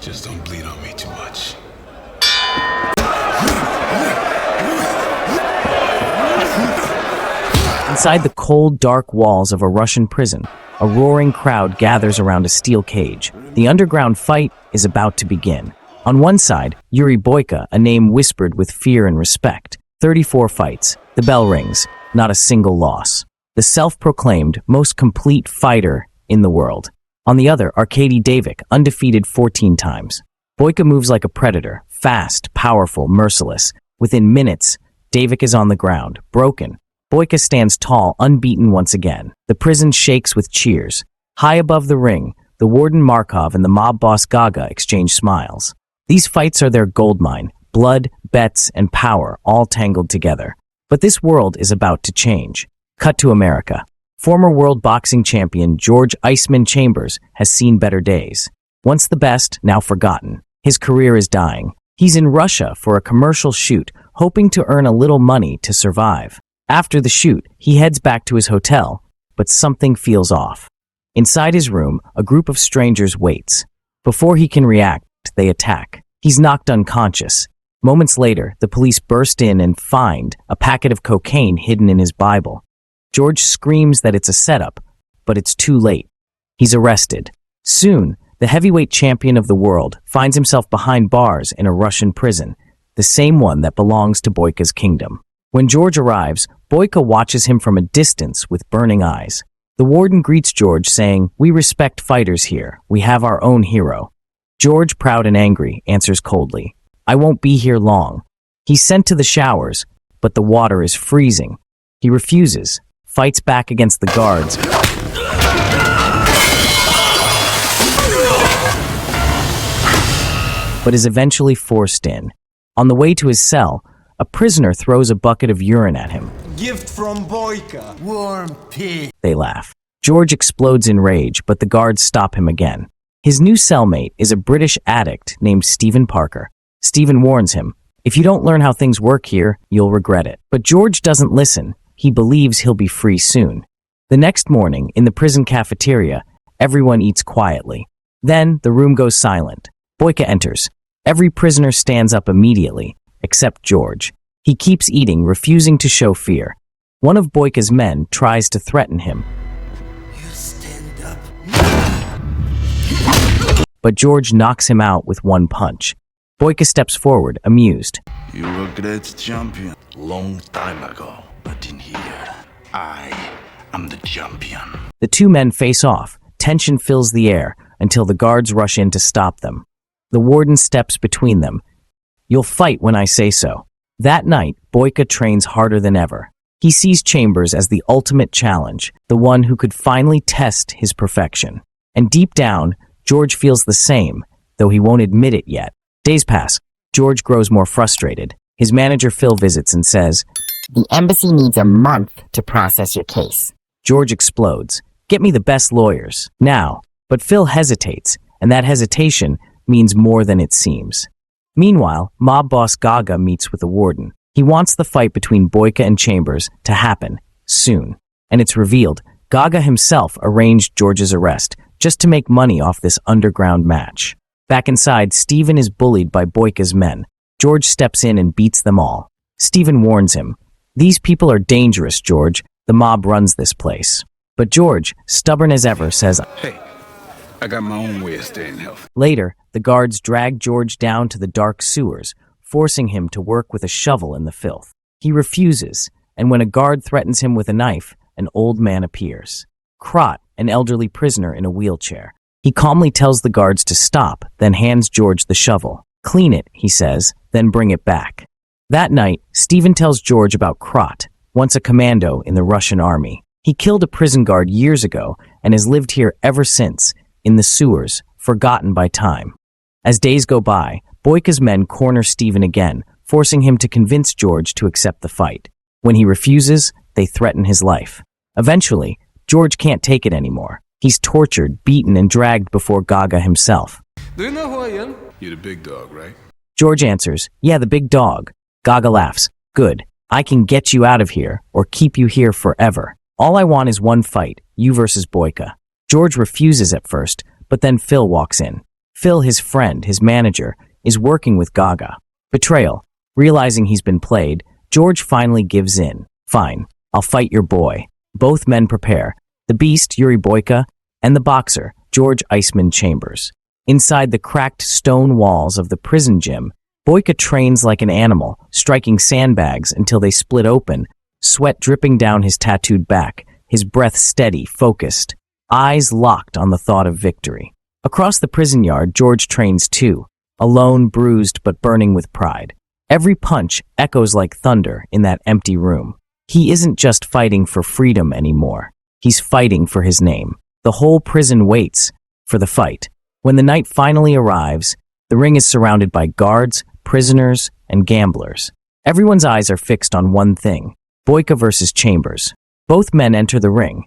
Just don't bleed on me too much. Inside the cold, dark walls of a Russian prison, a roaring crowd gathers around a steel cage. The underground fight is about to begin. On one side, Yuri Boyka, a name whispered with fear and respect. 34 fights. The bell rings. Not a single loss. The self-proclaimed most complete fighter in the world. On the other, Arkady Davik, undefeated 14 times. Boyka moves like a predator, fast, powerful, merciless. Within minutes, Davik is on the ground, broken. Boyka stands tall, unbeaten once again. The prison shakes with cheers. High above the ring, the warden Markov and the mob boss Gaga exchange smiles. These fights are their goldmine, blood, bets, and power all tangled together. But this world is about to change. Cut to America. Former world boxing champion George Iceman Chambers has seen better days. Once the best, now forgotten. His career is dying. He's in Russia for a commercial shoot, hoping to earn a little money to survive. After the shoot, he heads back to his hotel, but something feels off. Inside his room, a group of strangers waits. Before he can react, they attack. He's knocked unconscious. Moments later, the police burst in and find a packet of cocaine hidden in his Bible. George screams that it's a setup, but it's too late. He's arrested. Soon, the heavyweight champion of the world finds himself behind bars in a Russian prison, the same one that belongs to Boyka's kingdom. When George arrives, Boyka watches him from a distance with burning eyes. The warden greets George, saying, "We respect fighters here. We have our own hero." George, proud and angry, answers coldly, "I won't be here long." He's sent to the showers, but the water is freezing. He refuses, fights back against the guards, but is eventually forced in. On the way to his cell, a prisoner throws a bucket of urine at him. "Gift from Boyka. Warm pee." They laugh. George explodes in rage, but the guards stop him again. His new cellmate is a British addict named Stephen Parker. Stephen warns him, "If you don't learn how things work here, you'll regret it." But George doesn't listen. He believes he'll be free soon. The next morning, in the prison cafeteria, everyone eats quietly. Then, the room goes silent. Boyka enters. Every prisoner stands up immediately, except George. He keeps eating, refusing to show fear. One of Boyka's men tries to threaten him. "You stand up." But George knocks him out with one punch. Boyka steps forward, amused. "You were a great champion long time ago, but in here, I am the champion." The two men face off. Tension fills the air until the guards rush in to stop them. The warden steps between them. "You'll fight when I say so." That night, Boyka trains harder than ever. He sees Chambers as the ultimate challenge, the one who could finally test his perfection. And deep down, George feels the same, though he won't admit it yet. Days pass. George grows more frustrated. His manager Phil visits and says, "The embassy needs a month to process your case." George explodes. "Get me the best lawyers, now." But Phil hesitates, and that hesitation means more than it seems. Meanwhile, mob boss Gaga meets with the warden. He wants the fight between Boyka and Chambers to happen soon. And it's revealed Gaga himself arranged George's arrest just to make money off this underground match. Back inside, Stephen is bullied by Boyka's men. George steps in and beats them all. Stephen warns him, "These people are dangerous, George. The mob runs this place." But George, stubborn as ever, says, Hey, I got my own way of staying healthy. Later, the guards drag George down to the dark sewers, forcing him to work with a shovel in the filth. He refuses, and when a guard threatens him with a knife, an old man appears. Krot, an elderly prisoner in a wheelchair. He calmly tells the guards to stop, then hands George the shovel. "Clean it," he says, "then bring it back." That night, Stephen tells George about Krot, once a commando in the Russian army. He killed a prison guard years ago and has lived here ever since, in the sewers, forgotten by time. As days go by, Boyka's men corner Stephen again, forcing him to convince George to accept the fight. When he refuses, they threaten his life. Eventually, George can't take it anymore. He's tortured, beaten, and dragged before Gaga himself. "Do you know who I am?" You're the big dog, right? George answers, "Yeah, the big dog." Gaga laughs. "Good. I can get you out of here, or keep you here forever. All I want is one fight, you versus Boyka." George refuses at first, but then Phil walks in. Phil, his friend, his manager, is working with Gaga. Betrayal. Realizing he's been played, George finally gives in. Fine, I'll fight your boy. Both men prepare. The Beast, Yuri Boyka, and the Boxer, George Iceman Chambers. Inside the cracked stone walls of the prison gym, Boyka trains like an animal, striking sandbags until they split open, sweat dripping down his tattooed back, his breath steady, focused, eyes locked on the thought of victory. Across the prison yard, George trains too, alone, bruised but burning with pride. Every punch echoes like thunder in that empty room. He isn't just fighting for freedom anymore. He's fighting for his name. The whole prison waits for the fight. When the night finally arrives, the ring is surrounded by guards, prisoners, and gamblers. Everyone's eyes are fixed on one thing: Boyka versus Chambers. Both men enter the ring.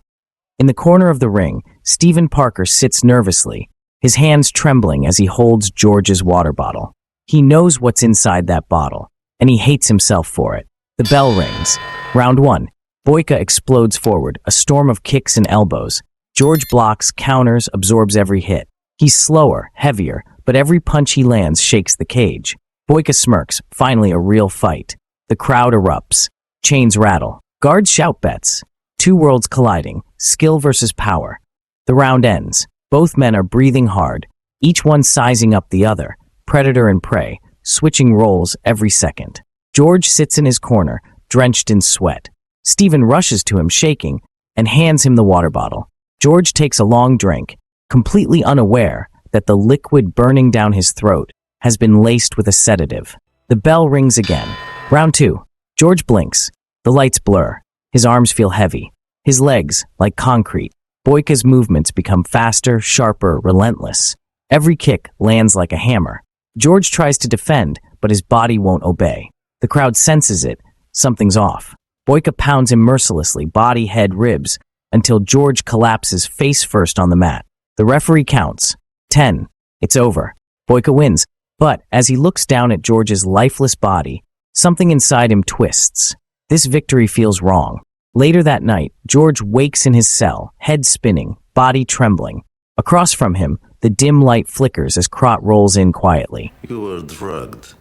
In the corner of the ring, Stephen Parker sits nervously, his hands trembling as he holds George's water bottle. He knows what's inside that bottle, and he hates himself for it. The bell rings. Round 1. Boyka explodes forward, a storm of kicks and elbows. George blocks, counters, absorbs every hit. He's slower, heavier, but every punch he lands shakes the cage. Boyka smirks, finally a real fight. The crowd erupts. Chains rattle. Guards shout bets. Two worlds colliding, skill versus power. The round ends. Both men are breathing hard, each one sizing up the other, predator and prey, switching roles every second. George sits in his corner, drenched in sweat. Stephen rushes to him, shaking, and hands him the water bottle. George takes a long drink, completely unaware that the liquid burning down his throat has been laced with a sedative. The bell rings again. Round 2. George blinks. The lights blur. His arms feel heavy. His legs, like concrete. Boyka's movements become faster, sharper, relentless. Every kick lands like a hammer. George tries to defend, but his body won't obey. The crowd senses it. Something's off. Boyka pounds him mercilessly, body, head, ribs, until George collapses face first on the mat. The referee counts. 10. It's over. Boyka wins. But as he looks down at George's lifeless body, something inside him twists. This victory feels wrong. Later that night, George wakes in his cell, head spinning, body trembling. Across from him, the dim light flickers as Crot rolls in quietly. You were drugged.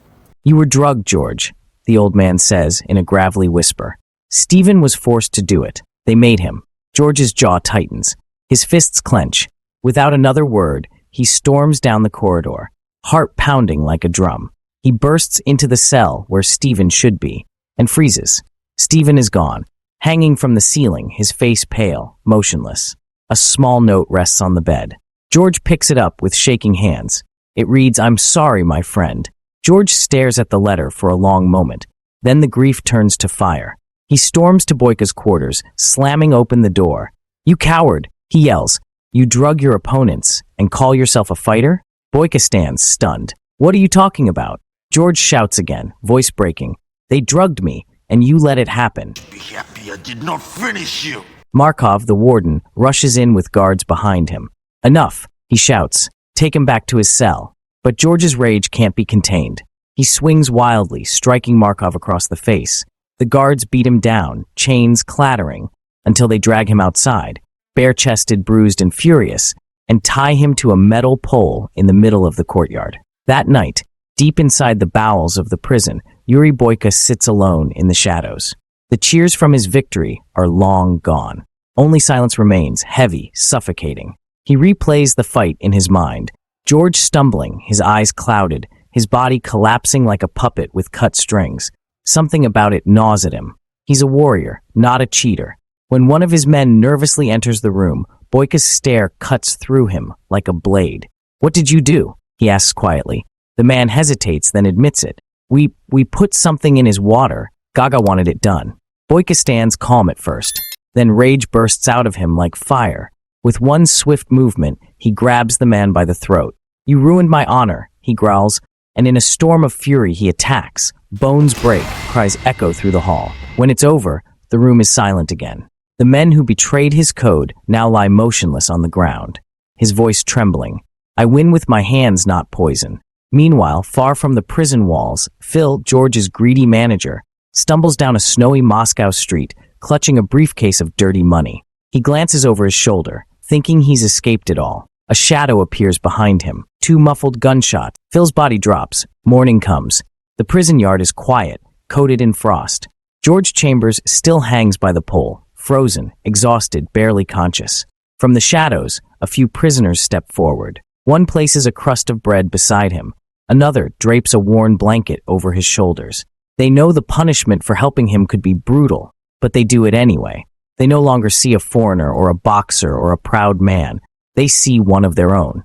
You were drugged, George, the old man says in a gravelly whisper. Stephen was forced to do it. They made him. George's jaw tightens. His fists clench. Without another word, he storms down the corridor, heart pounding like a drum. He bursts into the cell where Stephen should be, and freezes. Stephen is gone, hanging from the ceiling, his face pale, motionless. A small note rests on the bed. George picks it up with shaking hands. It reads, "I'm sorry, my friend." George stares at the letter for a long moment. Then the grief turns to fire. He storms to Boyka's quarters, slamming open the door. "You coward," he yells. "You drug your opponents and call yourself a fighter?" Boyka stands, stunned. "What are you talking about?" George shouts again, voice breaking. "They drugged me, and you let it happen." Be happy I did not finish you. Markov, the warden, rushes in with guards behind him. "Enough," he shouts. "Take him back to his cell." But George's rage can't be contained. He swings wildly, striking Markov across the face. The guards beat him down, chains clattering, until they drag him outside, bare-chested, bruised, and furious, and tie him to a metal pole in the middle of the courtyard. That night, deep inside the bowels of the prison, Yuri Boyka sits alone in the shadows. The cheers from his victory are long gone. Only silence remains, heavy, suffocating. He replays the fight in his mind. George stumbling, his eyes clouded, his body collapsing like a puppet with cut strings. Something about it gnaws at him. He's a warrior, not a cheater. When one of his men nervously enters the room, Boyka's stare cuts through him like a blade. "What did you do?" he asks quietly. The man hesitates, then admits it. We put something in his water. Gaga wanted it done." Boyka stands calm at first. Then rage bursts out of him like fire. With one swift movement, he grabs the man by the throat. "You ruined my honor," he growls, and in a storm of fury he attacks. Bones break, cries echo through the hall. When it's over, the room is silent again. The men who betrayed his code now lie motionless on the ground, his voice trembling. "I win with my hands, not poison." Meanwhile, far from the prison walls, Phil, George's greedy manager, stumbles down a snowy Moscow street, clutching a briefcase of dirty money. He glances over his shoulder, thinking he's escaped it all. A shadow appears behind him. 2 muffled gunshots. Phil's body drops. Morning comes. The prison yard is quiet, coated in frost. George Chambers still hangs by the pole, frozen, exhausted, barely conscious. From the shadows, a few prisoners step forward. One places a crust of bread beside him. Another drapes a worn blanket over his shoulders. They know the punishment for helping him could be brutal, but they do it anyway. They no longer see a foreigner or a boxer or a proud man. They see one of their own.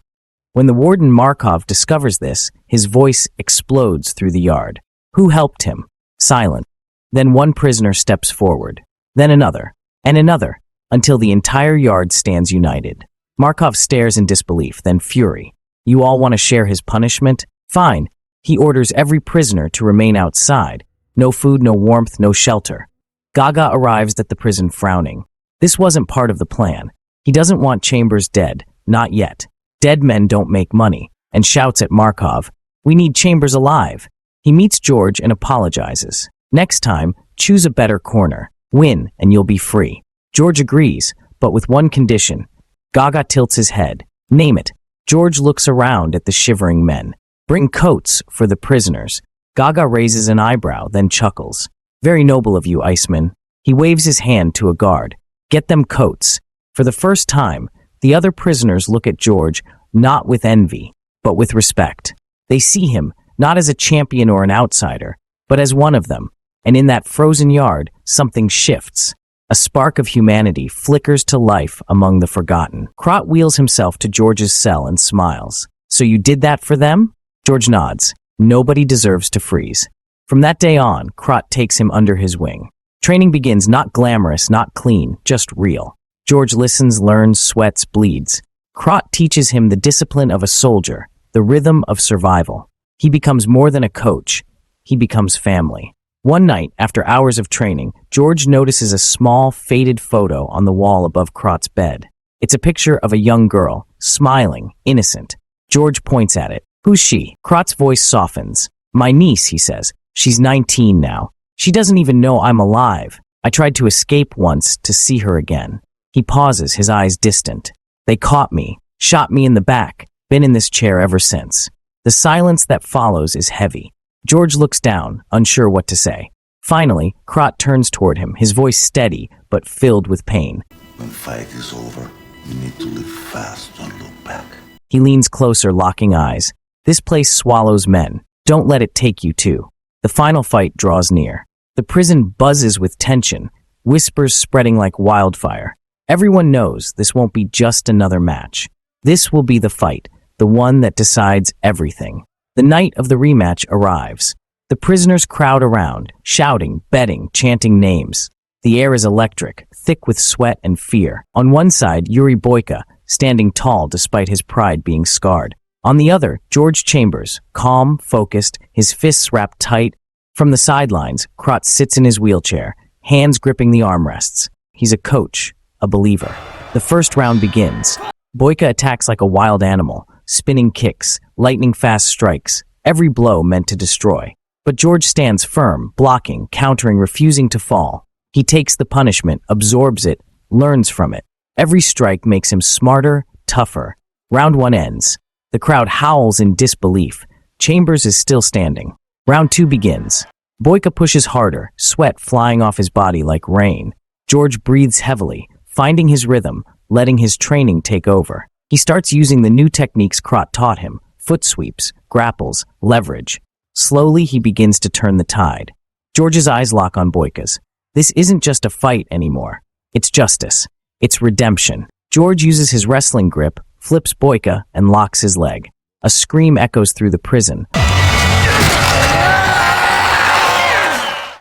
When the warden Markov discovers this, his voice explodes through the yard. Who helped him? Silent. Then one prisoner steps forward. Then another. And another. Until the entire yard stands united. Markov stares in disbelief, then fury. You all want to share his punishment? Fine. He orders every prisoner to remain outside. No food, no warmth, no shelter. Gaga arrives at the prison frowning. This wasn't part of the plan. He doesn't want Chambers dead. Not yet. Dead men don't make money. And shouts at Markov, "We need Chambers alive." He meets George and apologizes. Next time, choose a better corner. Win, and you'll be free. George agrees, but with one condition. Gaga tilts his head. Name it. George looks around at the shivering men. Bring coats for the prisoners. Gaga raises an eyebrow, then chuckles. Very noble of you, Iceman. He waves his hand to a guard. Get them coats. For the first time, the other prisoners look at George not with envy, but with respect. They see him not as a champion or an outsider, but as one of them. And in that frozen yard, something shifts. A spark of humanity flickers to life among the forgotten. Krot wheels himself to George's cell and smiles. So you did that for them? George nods. Nobody deserves to freeze. From that day on, Krot takes him under his wing. Training begins not glamorous, not clean, just real. George listens, learns, sweats, bleeds. Krot teaches him the discipline of a soldier, the rhythm of survival. He becomes more than a coach. He becomes family. One night, after hours of training, George notices a small, faded photo on the wall above Krot's bed. It's a picture of a young girl, smiling, innocent. George points at it. Who's she? Krot's voice softens. My niece, he says. She's 19 now. She doesn't even know I'm alive. I tried to escape once to see her again. He pauses, his eyes distant. They caught me, shot me in the back, been in this chair ever since. The silence that follows is heavy. George looks down, unsure what to say. Finally, Krot turns toward him, his voice steady, but filled with pain. When fight is over, you need to live fast, don't look back. He leans closer, locking eyes. This place swallows men. Don't let it take you too. The final fight draws near. The prison buzzes with tension, whispers spreading like wildfire. Everyone knows this won't be just another match. This will be the fight, the one that decides everything. The night of the rematch arrives. The prisoners crowd around, shouting, betting, chanting names. The air is electric, thick with sweat and fear. On one side, Yuri Boyka, standing tall despite his pride being scarred. On the other, George Chambers, calm, focused, his fists wrapped tight. From the sidelines, Krot sits in his wheelchair, hands gripping the armrests. He's a coach, a believer. The first round begins. Boyka attacks like a wild animal, spinning kicks, lightning-fast strikes, every blow meant to destroy. But George stands firm, blocking, countering, refusing to fall. He takes the punishment, absorbs it, learns from it. Every strike makes him smarter, tougher. Round 1 ends. The crowd howls in disbelief. Chambers is still standing. Round 2 begins. Boyka pushes harder, sweat flying off his body like rain. George breathes heavily, finding his rhythm, letting his training take over. He starts using the new techniques Krot taught him, foot sweeps, grapples, leverage. Slowly, he begins to turn the tide. George's eyes lock on Boyka's. This isn't just a fight anymore. It's justice. It's redemption. George uses his wrestling grip, flips Boyka, and locks his leg. A scream echoes through the prison.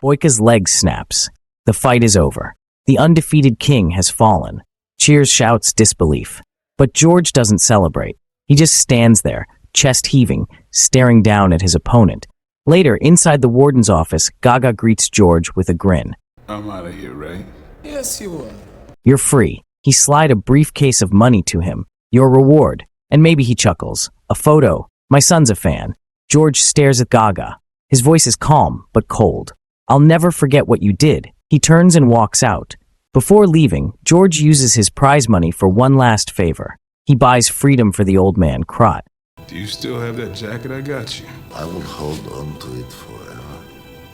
Boyka's leg snaps. The fight is over. The undefeated king has fallen. Cheers, shouts, disbelief. But George doesn't celebrate. He just stands there, chest heaving, staring down at his opponent. Later, inside the warden's office, Gaga greets George with a grin. I'm out of here, right? Yes, you are. You're free. He slide a briefcase of money to him. Your reward. And maybe he chuckles. A photo. My son's a fan. George stares at Gaga. His voice is calm, but cold. I'll never forget what you did. He turns and walks out. Before leaving, George uses his prize money for one last favor. He buys freedom for the old man, Krot. Do you still have that jacket I got you? I will hold on to it forever.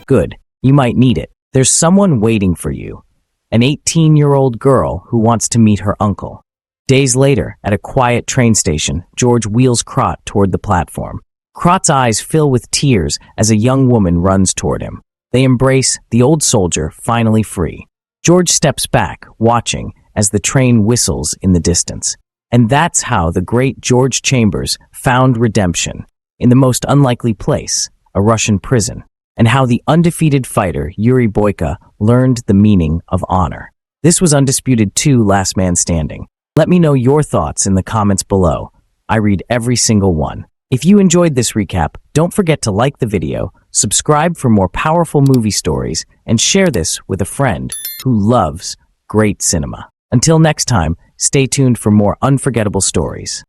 Good, you might need it. There's someone waiting for you. An 18-year-old girl who wants to meet her uncle. Days later, at a quiet train station, George wheels Krot toward the platform. Krot's eyes fill with tears as a young woman runs toward him. They embrace, the old soldier finally free. George steps back, watching, as the train whistles in the distance. And that's how the great George Chambers found redemption, in the most unlikely place, a Russian prison, and how the undefeated fighter Yuri Boyka learned the meaning of honor. This was Undisputed 2: Last Man Standing. Let me know your thoughts in the comments below. I read every single one. If you enjoyed this recap, don't forget to like the video, subscribe for more powerful movie stories, and share this with a friend who loves great cinema. Until next time, stay tuned for more unforgettable stories.